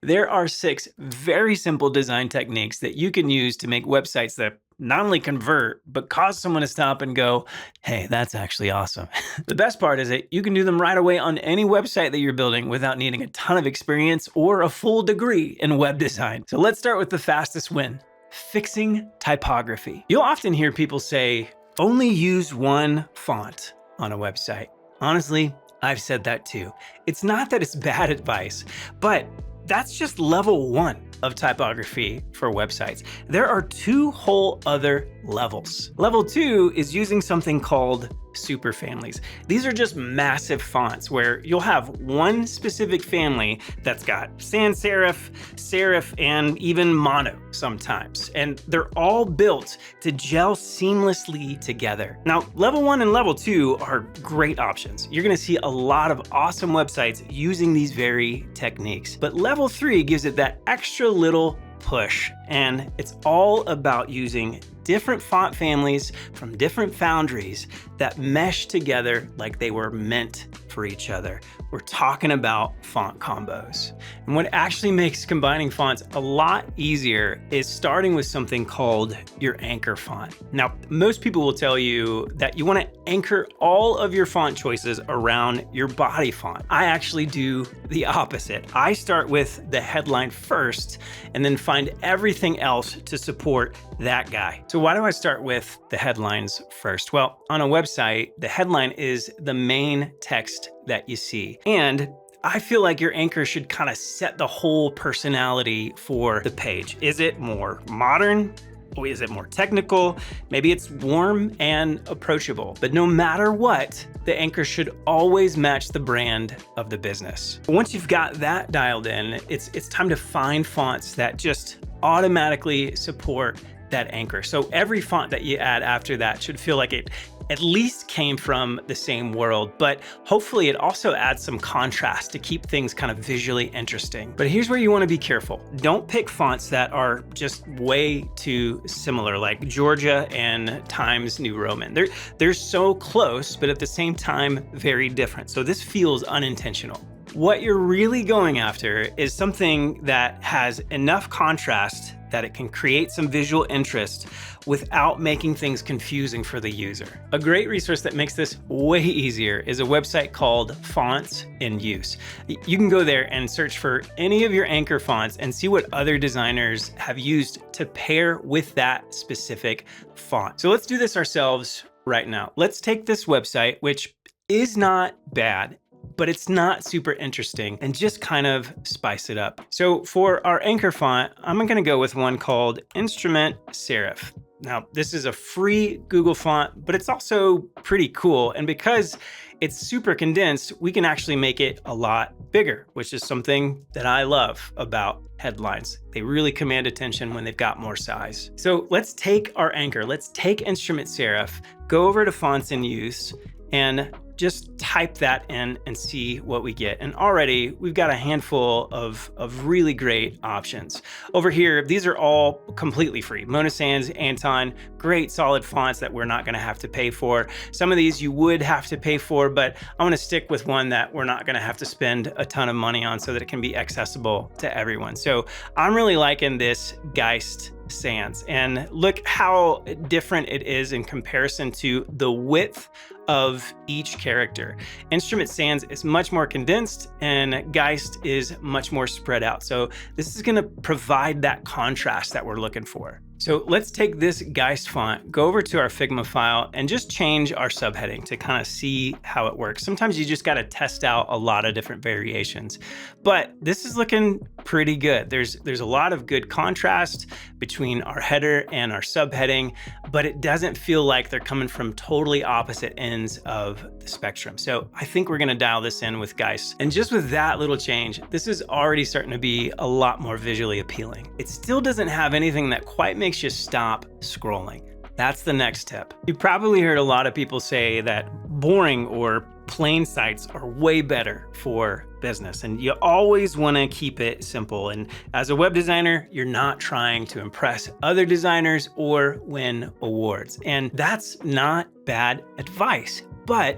There are 6 very simple design techniques that you can use to make websites that not only convert, but cause someone to stop and go, hey, that's actually awesome. The best part is that you can do them right away on any website that you're building without needing a ton of experience or a full degree in web design. So let's start with the fastest win, fixing typography. You'll often hear people say, only use one font on a website. Honestly, I've said that too. It's not that it's bad advice, but that's just level 1 of typography for websites. There are 2 whole other levels. Level 2 is using something called superfamilies. These are just massive fonts where you'll have one specific family that's got sans serif, serif, and even mono sometimes. And they're all built to gel seamlessly together. Now, level 1 and level 2 are great options. You're gonna see a lot of awesome websites using these very techniques. But level 3 gives it that extra little push, and it's all about using different font families from different foundries that mesh together like they were meant for each other. We're talking about font combos. And what actually makes combining fonts a lot easier is starting with something called your anchor font. Now, most people will tell you that you want to anchor all of your font choices around your body font. I actually do the opposite. I start with the headline first and then find everything else to support that guy. So why do I start with the headlines first? Well, on a website, the headline is the main text that you see. And I feel like your anchor should kind of set the whole personality for the page. Is it more modern? Or is it more technical? Maybe it's warm and approachable. But no matter what, the anchor should always match the brand of the business. Once you've got that dialed in, it's time to find fonts that just automatically support that anchor. So every font that you add after that should feel like it at least came from the same world, but hopefully it also adds some contrast to keep things kind of visually interesting. But here's where you want to be careful. Don't pick fonts that are just way too similar, like Georgia and Times New Roman. They're so close, but at the same time, very different. So this feels unintentional. What you're really going after is something that has enough contrast that it can create some visual interest without making things confusing for the user. A great resource that makes this way easier is a website called Fonts in Use. You can go there and search for any of your anchor fonts and see what other designers have used to pair with that specific font. So let's do this ourselves right now. Let's take this website, which is not bad, but it's not super interesting, and just kind of spice it up. So for our anchor font, I'm gonna go with one called Instrument Serif. Now, this is a free Google font, but it's also pretty cool. And because it's super condensed, we can actually make it a lot bigger, which is something that I love about headlines. They really command attention when they've got more size. So let's take our anchor, let's take Instrument Serif, go over to Fonts in Use, and just type that in and see what we get. And already we've got a handful of really great options. Over here, these are all completely free. Mona Sans, Anton, great solid fonts that we're not gonna have to pay for. Some of these you would have to pay for, but I'm gonna stick with one that we're not gonna have to spend a ton of money on so that it can be accessible to everyone. So I'm really liking this Geist Sans, and look how different it is in comparison to the width of each character. Instrument Sans is much more condensed and Geist is much more spread out. So this is gonna provide that contrast that we're looking for. So let's take this Geist font, go over to our Figma file, and just change our subheading to kind of see how it works. Sometimes you just got to test out a lot of different variations, but this is looking pretty good. There's a lot of good contrast between our header and our subheading, but it doesn't feel like they're coming from totally opposite ends of the spectrum. So I think we're going to dial this in with Geist. And just with that little change, this is already starting to be a lot more visually appealing. It still doesn't have anything that quite makes you stop scrolling. That's the next tip. You've probably heard a lot of people say that boring or plain sites are way better for business, and you always want to keep it simple. And as a web designer, you're not trying to impress other designers or win awards. And that's not bad advice, but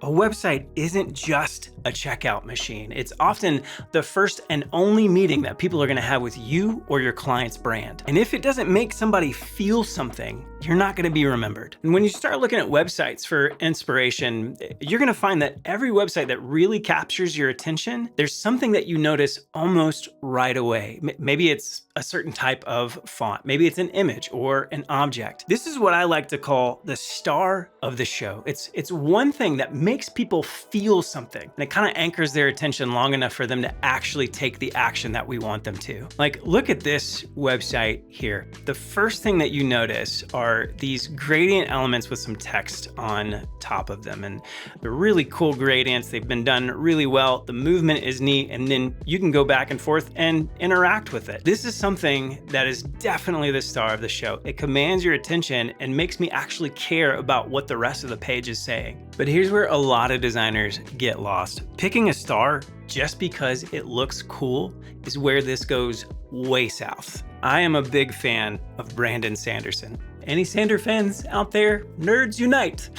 a website isn't just a checkout machine. It's often the first and only meeting that people are gonna have with you or your client's brand. And if it doesn't make somebody feel something, you're not gonna be remembered. And when you start looking at websites for inspiration, you're gonna find that every website that really captures your attention, there's something that you notice almost right away. Maybe it's a certain type of font, maybe it's an image or an object. This is what I like to call the star of the show. It's one thing that makes people feel something, and it kind of anchors their attention long enough for them to actually take the action that we want them to. Like, look at this website here. The first thing that you notice are these gradient elements with some text on top of them, and they're really cool gradients. They've been done really well. The movement is neat, and then you can go back and forth and interact with it. This is something that is definitely the star of the show. It commands your attention and makes me actually care about what the rest of the page is saying. But here's where a lot of designers get lost. Picking a star just because it looks cool is where this goes way south. I am a big fan of Brandon Sanderson. Any Sander fans out there? Nerds unite!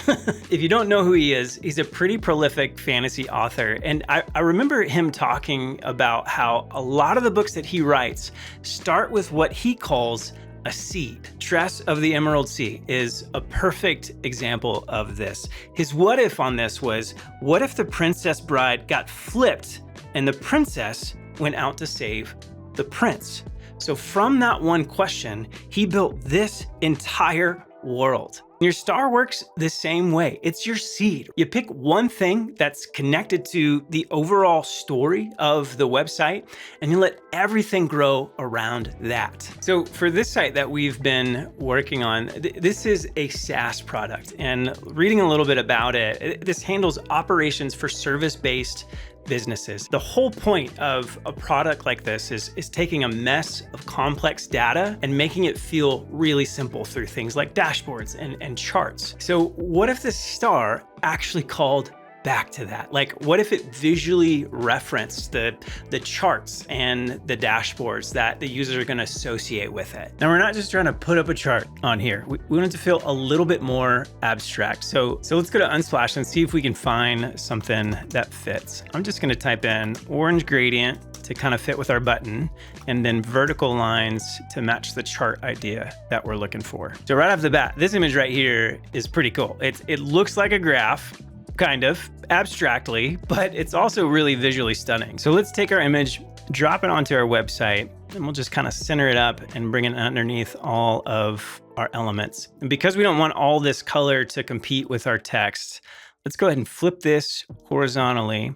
If you don't know who he is, he's a pretty prolific fantasy author. And I remember him talking about how a lot of the books that he writes start with what he calls a seed. Tress of the Emerald Sea is a perfect example of this. His what if on this was, what if the princess bride got flipped and the princess went out to save the prince? So from that one question, he built this entire world. Your star works the same way. It's your seed. You pick one thing that's connected to the overall story of the website, and you let everything grow around that. So for this site that we've been working on, this is a SaaS product, and reading a little bit about it, this handles operations for service-based businesses. The whole point of a product like this is taking a mess of complex data and making it feel really simple through things like dashboards and charts. So what if the star actually called back to that? Like, what if it visually referenced the charts and the dashboards that the users are going to associate with it? Now, we're not just trying to put up a chart on here. We want it to feel a little bit more abstract. So let's go to Unsplash and see if we can find something that fits. I'm just going to type in orange gradient to kind of fit with our button, and then vertical lines to match the chart idea that we're looking for. So right off the bat, this image right here is pretty cool. It looks like a graph, kind of abstractly, but it's also really visually stunning. So let's take our image, drop it onto our website, and we'll just kind of center it up and bring it underneath all of our elements. And because we don't want all this color to compete with our text, let's go ahead and flip this horizontally,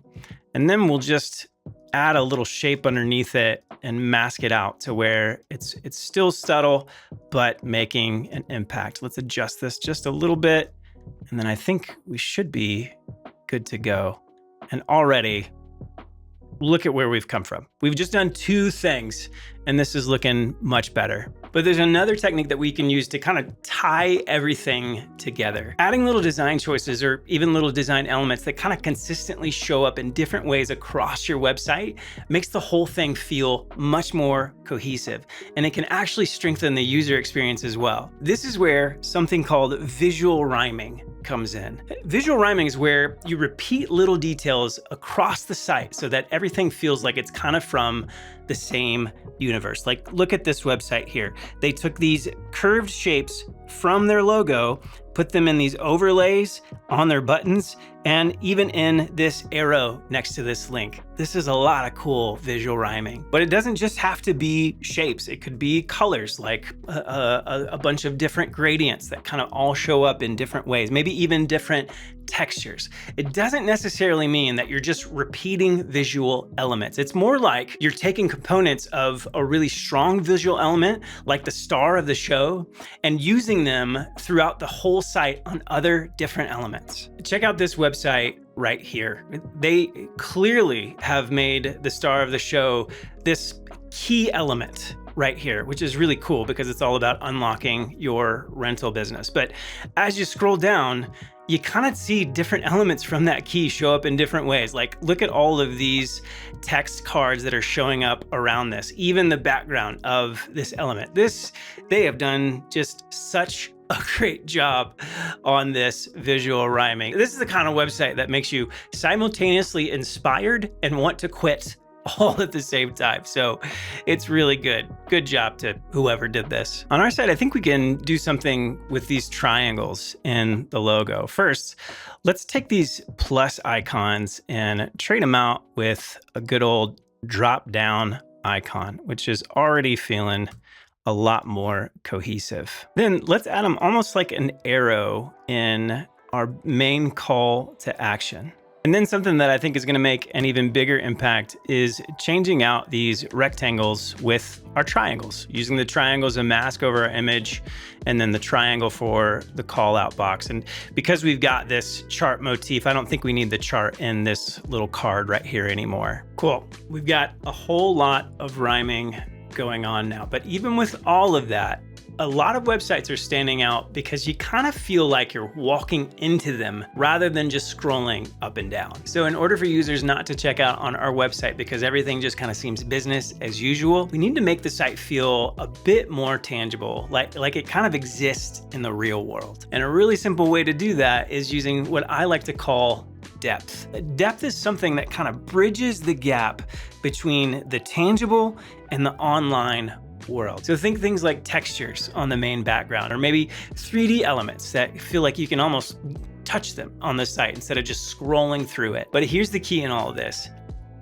and then we'll just add a little shape underneath it and mask it out to where it's still subtle, but making an impact. Let's adjust this just a little bit, and then I think we should be good to go. And already, look at where we've come from. We've just done two things, and this is looking much better. But there's another technique that we can use to kind of tie everything together. Adding little design choices or even little design elements that kind of consistently show up in different ways across your website makes the whole thing feel much more cohesive, and it can actually strengthen the user experience as well. This is where something called visual rhyming comes in. Visual rhyming is where you repeat little details across the site so that everything feels like it's kind of from the same universe. Like, look at this website here. They took these curved shapes from their logo, put them in these overlays on their buttons, and even in this arrow next to this link. This is a lot of cool visual rhyming. But it doesn't just have to be shapes. It could be colors, like a bunch of different gradients that kind of all show up in different ways, maybe even different textures. It doesn't necessarily mean that you're just repeating visual elements. It's more like you're taking components of a really strong visual element, like the star of the show, and using them throughout the whole site on other different elements. Check out this website right here. They clearly have made the star of the show this key element right here, which is really cool because it's all about unlocking your rental business. But as you scroll down, you kind of see different elements from that key show up in different ways. Like, look at all of these text cards that are showing up around this, even the background of this element. They have done just such a great job on this visual rhyming. This is the kind of website that makes you simultaneously inspired and want to quit all at the same time. So it's really good. Good job to whoever did this. On our side, I think we can do something with these triangles in the logo. First, let's take these plus icons and trade them out with a good old drop down icon, which is already feeling a lot more cohesive. Then let's add them almost like an arrow in our main call to action. And then something that I think is gonna make an even bigger impact is changing out these rectangles with our triangles, using the triangle as a mask over our image, and then the triangle for the call out box. And because we've got this chart motif, I don't think we need the chart in this little card right here anymore. Cool, we've got a whole lot of rhyming going on now. But even with all of that, a lot of websites are standing out because you kind of feel like you're walking into them rather than just scrolling up and down. So in order for users not to check out on our website because everything just kind of seems business as usual, we need to make the site feel a bit more tangible, like it kind of exists in the real world. And a really simple way to do that is using what I like to call depth. Depth is something that kind of bridges the gap between the tangible and the online world. So think things like textures on the main background, or maybe 3D elements that feel like you can almost touch them on the site instead of just scrolling through it. But here's the key in all of this.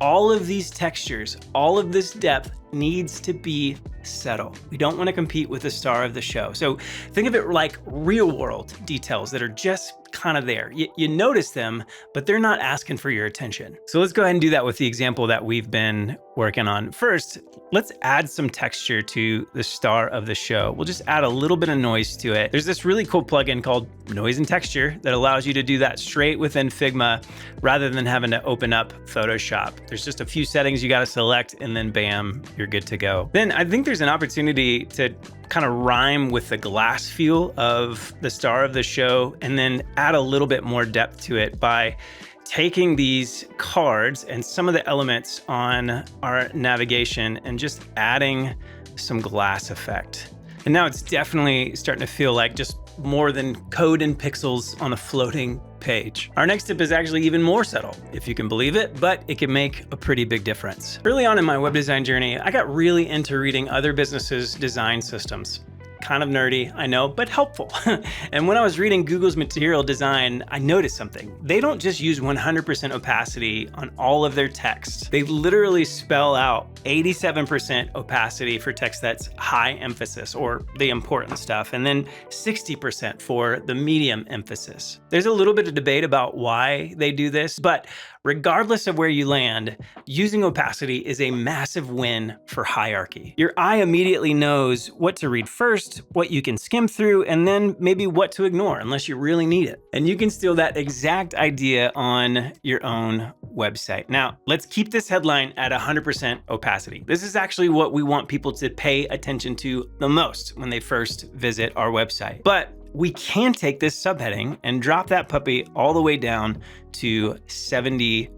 All of these textures, all of this depth needs to be subtle. We don't want to compete with the star of the show. So think of it like real world details that are just kind of there. You notice them, but they're not asking for your attention. So let's go ahead and do that with the example that we've been working on. First, let's add some texture to the star of the show. We'll just add a little bit of noise to it. There's this really cool plugin called Noise and Texture that allows you to do that straight within Figma rather than having to open up Photoshop. There's just a few settings you got to select and then bam, you're good to go. Then I think there's an opportunity to kind of rhyme with the glass feel of the star of the show and then add a little bit more depth to it by taking these cards and some of the elements on our navigation and just adding some glass effect. And now it's definitely starting to feel like just more than code and pixels on a floating page. Our next tip is actually even more subtle, if you can believe it, but it can make a pretty big difference. Early on in my web design journey, I got really into reading other businesses' design systems. Kind of nerdy, I know, but helpful. And when I was reading Google's material design, I noticed something. They don't just use 100% opacity on all of their text. They literally spell out 87% opacity for text that's high emphasis or the important stuff, and then 60% for the medium emphasis. There's a little bit of debate about why they do this, but regardless of where you land, using opacity is a massive win for hierarchy. Your eye immediately knows what to read first, what you can skim through, and then maybe what to ignore unless you really need it. And you can steal that exact idea on your own website. Now, let's keep this headline at 100% opacity. This is actually what we want people to pay attention to the most when they first visit our website. But we can take this subheading and drop that puppy all the way down to 70%.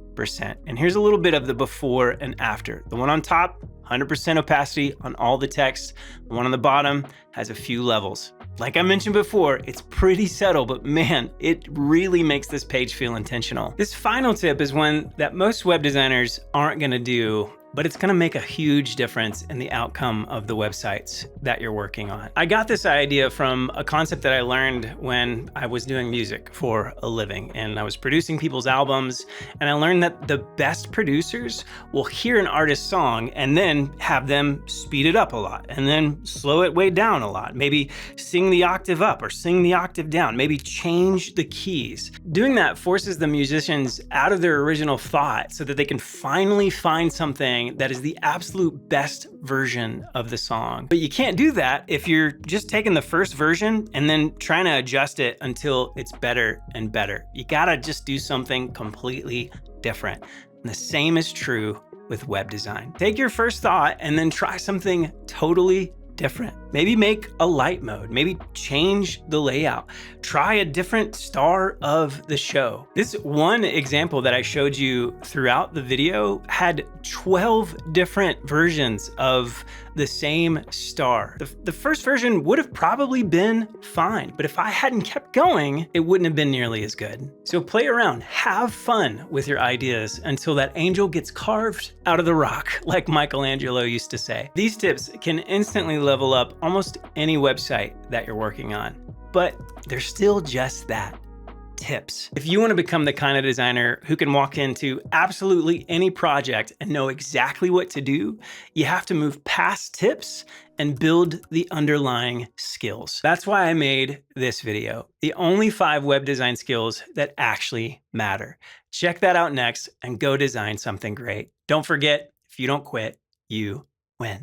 And here's a little bit of the before and after. The one on top, 100% opacity on all the text. The one on the bottom has a few levels. Like I mentioned before, it's pretty subtle, but man, it really makes this page feel intentional. This final tip is one that most web designers aren't gonna do, but it's gonna make a huge difference in the outcome of the websites that you're working on. I got this idea from a concept that I learned when I was doing music for a living, and I was producing people's albums, and I learned that the best producers will hear an artist's song and then have them speed it up a lot, and then slow it way down a lot. Maybe sing the octave up or sing the octave down, maybe change the keys. Doing that forces the musicians out of their original thought so that they can finally find something that is the absolute best version of the song. But you can't do that if you're just taking the first version and then trying to adjust it until it's better and better. You gotta just do something completely different. And the same is true with web design. Take your first thought and then try something totally different. Maybe make a light mode, maybe change the layout, try a different star of the show. This one example that I showed you throughout the video had 12 different versions of the same star. The first version would have probably been fine, but if I hadn't kept going, it wouldn't have been nearly as good. So play around, have fun with your ideas until that angel gets carved out of the rock, like Michelangelo used to say. These tips can instantly level up almost any website that you're working on, but they're still just that. Tips. If you want to become the kind of designer who can walk into absolutely any project and know exactly what to do, you have to move past tips and build the underlying skills. That's why I made this video, the only 5 web design skills that actually matter. Check that out next and go design something great. Don't forget, if you don't quit, you win.